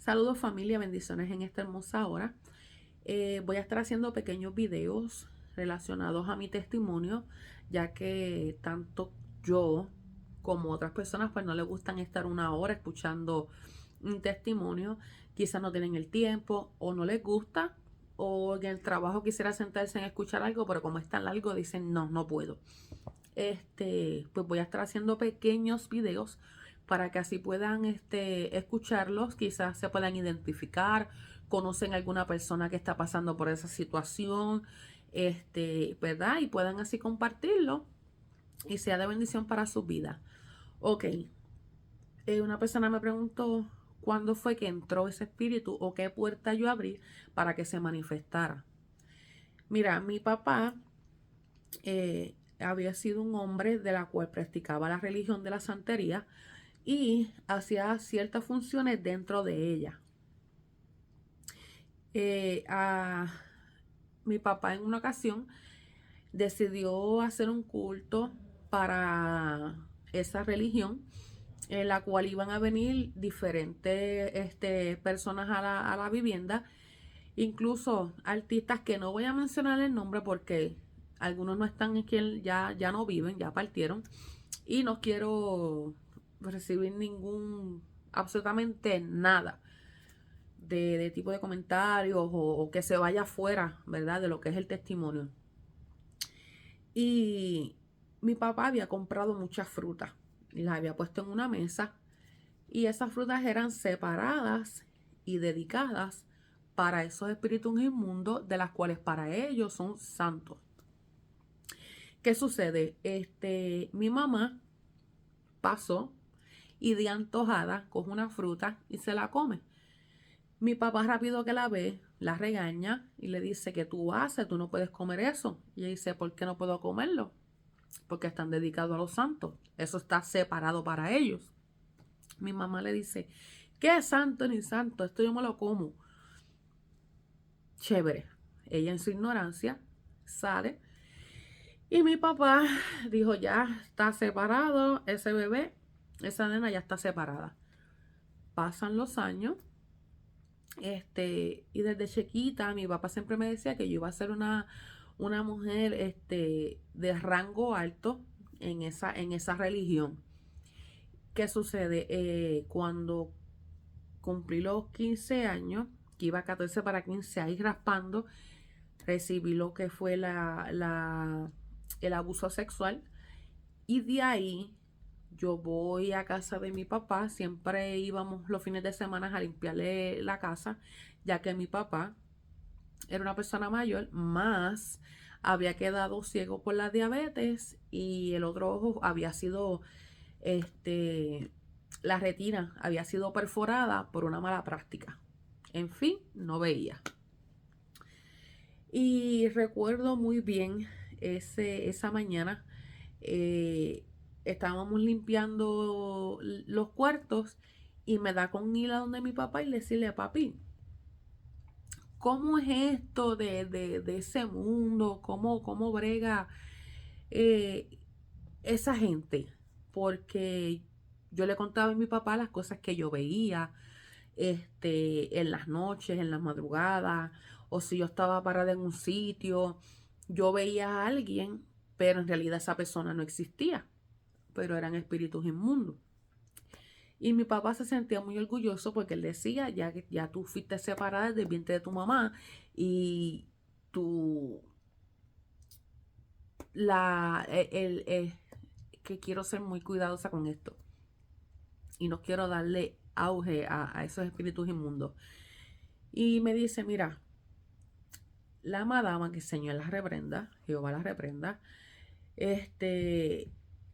Saludos familia, bendiciones en esta hermosa hora. Voy a estar haciendo pequeños videos relacionados a mi testimonio, ya que tanto yo como otras personas pues no les gustan estar una hora escuchando un testimonio. Quizás no tienen el tiempo o no les gusta o en el trabajo quisiera sentarse en escuchar algo, pero como es tan largo dicen no puedo. Pues voy a estar haciendo pequeños videos para que así puedan escucharlos, quizás se puedan identificar, conocen a alguna persona que está pasando por esa situación, ¿verdad? Y puedan así compartirlo y sea de bendición para su vida. Ok, una persona me preguntó cuándo fue que entró ese espíritu o qué puerta yo abrí para que se manifestara. Mira, mi papá había sido un hombre de la cual practicaba la religión de la santería y hacía ciertas funciones dentro de ella. A mi papá en una ocasión decidió hacer un culto para esa religión en la cual iban a venir diferentes personas a la vivienda, incluso artistas que no voy a mencionar el nombre porque algunos no están aquí, ya no viven, ya partieron, y no quiero recibir absolutamente nada de tipo de comentarios o que se vaya fuera, ¿verdad? De lo que es el testimonio. Y mi papá había comprado muchas frutas y las había puesto en una mesa y esas frutas eran separadas y dedicadas para esos espíritus inmundos de las cuales para ellos son santos. ¿Qué sucede? Mi mamá pasó y de antojada coge una fruta y se la come. Mi papá rápido que la ve, la regaña y le dice, ¿qué tú haces? Tú no puedes comer eso. Y ella dice, ¿por qué no puedo comerlo? Porque están dedicados a los santos. Eso está separado para ellos. Mi mamá le dice, ¿qué es santo ni santo? Esto yo me lo como. Chévere. Ella en su ignorancia sale. Y mi papá dijo, ya está separado ese bebé, esa nena ya está separada. Pasan los años. Y desde chiquita mi papá siempre me decía que yo iba a ser una mujer de rango alto en esa religión. ¿Qué sucede? Cuando cumplí los 15 años, que iba a 14 para 15 ahí raspando, recibí lo que fue el abuso sexual. Y de ahí yo voy a casa de mi papá, siempre íbamos los fines de semana a limpiarle la casa, ya que mi papá era una persona mayor, más había quedado ciego por la diabetes y el otro ojo había sido, la retina había sido perforada por una mala práctica. En fin, no veía. Y recuerdo muy bien esa mañana, eh, estábamos limpiando los cuartos y me da con ir a donde mi papá y decirle, papi, ¿cómo es esto de ese mundo? ¿Cómo brega eh, esa gente? Porque yo le contaba a mi papá las cosas que yo veía en las noches, en las madrugadas, o si yo estaba parada en un sitio, yo veía a alguien, pero en realidad esa persona no existía, pero eran espíritus inmundos. Y mi papá se sentía muy orgulloso porque él decía, ya tú fuiste separada del vientre de tu mamá y tú, que quiero ser muy cuidadosa con esto y no quiero darle auge a esos espíritus inmundos. Y me dice, mira, la madama, que el Señor la reprenda, Jehová la reprenda,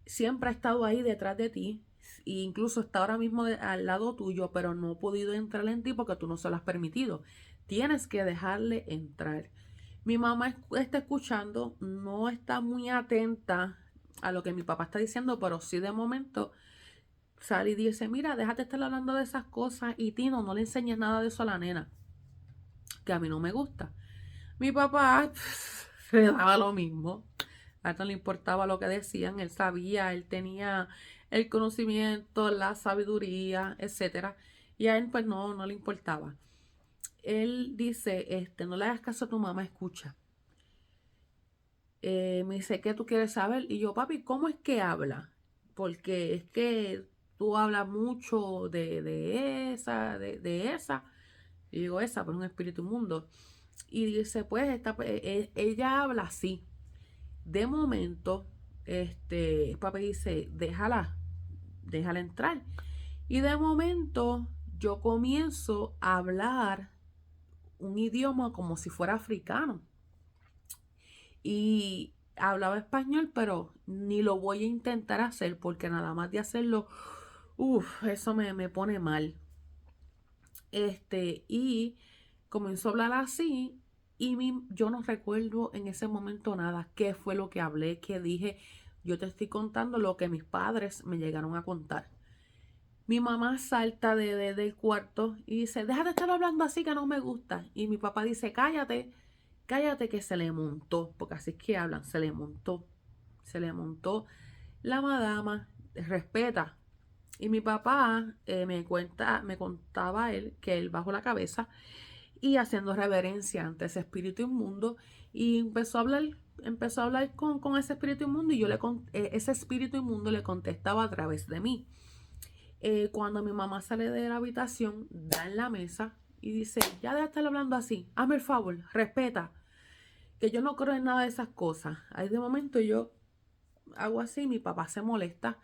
siempre ha estado ahí detrás de ti, e incluso está ahora mismo al lado tuyo, pero no ha podido entrar en ti porque tú no se lo has permitido. Tienes que dejarle entrar. Mi mamá está escuchando, no está muy atenta a lo que mi papá está diciendo, pero sí de momento sale y dice, mira, déjate estar hablando de esas cosas y Tino, no le enseñes nada de eso a la nena, que a mí no me gusta. Mi papá le daba lo mismo. A él no le importaba lo que decían, él sabía, él tenía el conocimiento, la sabiduría, etcétera. Y a él pues no le importaba. Él dice, no le hagas caso a tu mamá, escucha. Me dice, ¿qué tú quieres saber? Y yo, papi, ¿cómo es que habla? Porque es que tú hablas mucho de esa. Y digo, esa, pero es un espíritu inmundo. Y dice, pues, ella habla así. De momento, papi dice, déjala entrar. Y de momento, yo comienzo a hablar un idioma como si fuera africano. Y hablaba español, pero ni lo voy a intentar hacer porque nada más de hacerlo, eso me pone mal. Y comenzó a hablar así y yo no recuerdo en ese momento nada, qué fue lo que hablé, qué dije. Yo te estoy contando lo que mis padres me llegaron a contar. Mi mamá salta del cuarto y dice, deja de estar hablando así que no me gusta. Y mi papá dice, cállate que se le montó, porque así es que hablan, se le montó la madama, respeta. Y mi papá me contaba él que él bajó la cabeza y haciendo reverencia ante ese espíritu inmundo y empezó a hablar con ese espíritu inmundo y ese espíritu inmundo le contestaba a través de mí. Cuando mi mamá sale de la habitación, da en la mesa y dice, ya deja de estar hablando así, hazme el favor, respeta, que yo no creo en nada de esas cosas. Ahí de momento yo hago así, mi papá se molesta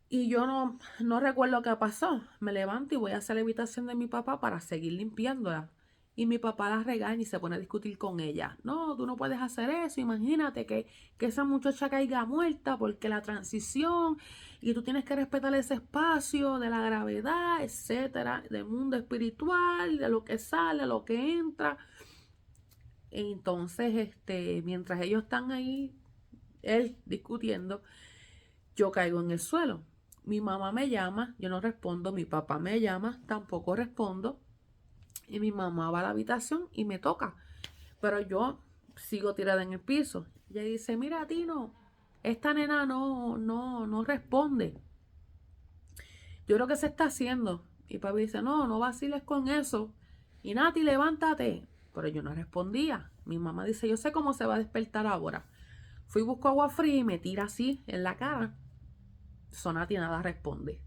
y yo no recuerdo qué pasó. Me levanto y voy hacia la habitación de mi papá para seguir limpiándola. Y mi papá la regaña y se pone a discutir con ella. No, tú no puedes hacer eso. Imagínate que esa muchacha caiga muerta porque la transición y tú tienes que respetar ese espacio de la gravedad, etcétera, del mundo espiritual, de lo que sale, lo que entra. Entonces, mientras ellos están ahí, él discutiendo, yo caigo en el suelo. Mi mamá me llama, yo no respondo, mi papá me llama, tampoco respondo. Y mi mamá va a la habitación y me toca. Pero yo sigo tirada en el piso. Ella dice, mira, Tino, esta nena no responde. Yo creo que se está haciendo. Y papi dice, no vaciles con eso. Y Nati, levántate. Pero yo no respondía. Mi mamá dice, yo sé cómo se va a despertar ahora. Fui, busco agua fría y me tira así en la cara. Sonati nada responde.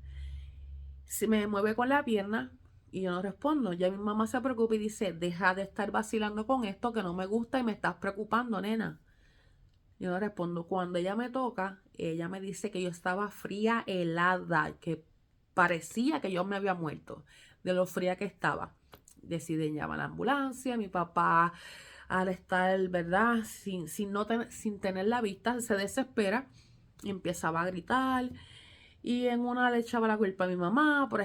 Se me mueve con la pierna y yo no respondo. Ya mi mamá se preocupa y dice, deja de estar vacilando con esto que no me gusta y me estás preocupando, nena. Yo no respondo. Cuando ella me toca, ella me dice que yo estaba fría, helada, que parecía que yo me había muerto de lo fría que estaba. Deciden llamar a la ambulancia. Mi papá, al estar, ¿verdad? Sin tener la vista, se desespera y empezaba a gritar. Y en una le echaba la culpa a mi mamá por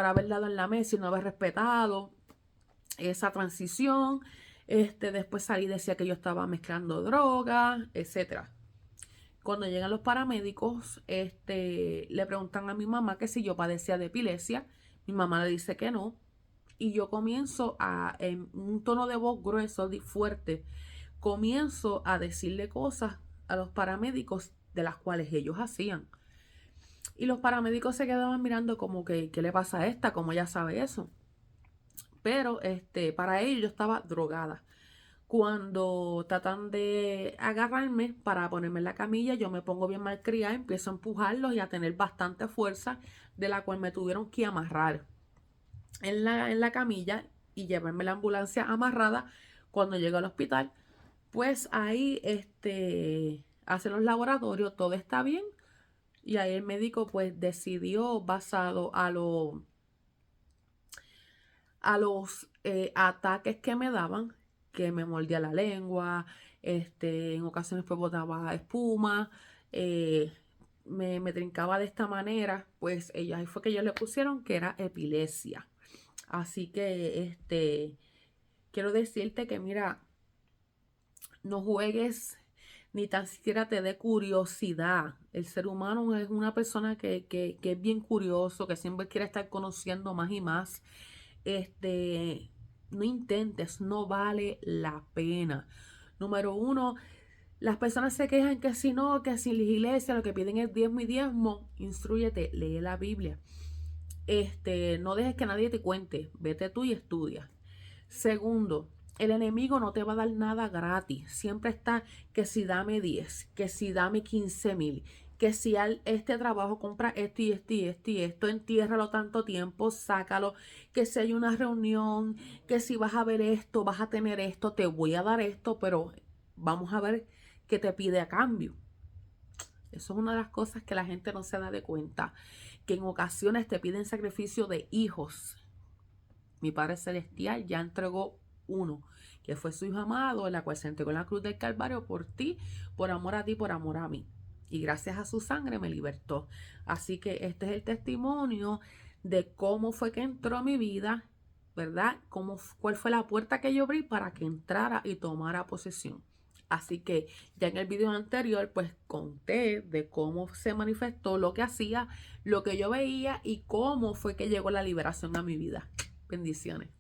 haber dado en la mesa y no haber respetado esa transición. Después salí y decía que yo estaba mezclando drogas, etcétera. Cuando llegan los paramédicos, le preguntan a mi mamá que si yo padecía de epilepsia. Mi mamá le dice que no. Y yo comienzo en un tono de voz grueso, fuerte, comienzo a decirle cosas a los paramédicos de las cuales ellos hacían. Y los paramédicos se quedaban mirando como que, ¿qué le pasa a esta? ¿Cómo ella sabe eso? Pero para ellos yo estaba drogada. Cuando tratan de agarrarme para ponerme en la camilla, yo me pongo bien malcriada, empiezo a empujarlos y a tener bastante fuerza, de la cual me tuvieron que amarrar en la camilla y llevarme la ambulancia amarrada. Cuando llego al hospital, pues ahí hacen los laboratorios, todo está bien. Y ahí el médico pues decidió, basado a los ataques que me daban, que me mordía la lengua, en ocasiones pues botaba espuma, me trincaba de esta manera, pues ahí fue que ellos le pusieron que era epilepsia. Así que quiero decirte que mira, no juegues ni tan siquiera te dé curiosidad. El ser humano es una persona que es bien curioso, que siempre quiere estar conociendo más y más. No intentes, no vale la pena. Número uno, las personas se quejan que si no, que si la iglesia lo que piden es diezmo y diezmo. Instrúyete, lee la Biblia. no dejes que nadie te cuente, vete tú y estudia. Segundo, el enemigo no te va a dar nada gratis. Siempre está que si dame 10, que si dame 15,000, que si este trabajo compra esto y esto y esto y esto, entiérralo tanto tiempo, sácalo, que si hay una reunión, que si vas a ver esto, vas a tener esto, te voy a dar esto, pero vamos a ver qué te pide a cambio. Eso es una de las cosas que la gente no se da de cuenta, que en ocasiones te piden sacrificio de hijos. Mi Padre Celestial ya entregó uno, que fue su Hijo amado, en la cual se entregó en la cruz del Calvario por ti, por amor a ti, por amor a mí. Y gracias a su sangre me libertó. Así que este es el testimonio de cómo fue que entró a mi vida, ¿verdad? Cuál fue la puerta que yo abrí para que entrara y tomara posesión. Así que ya en el video anterior pues conté de cómo se manifestó, lo que hacía, lo que yo veía y cómo fue que llegó la liberación a mi vida. Bendiciones.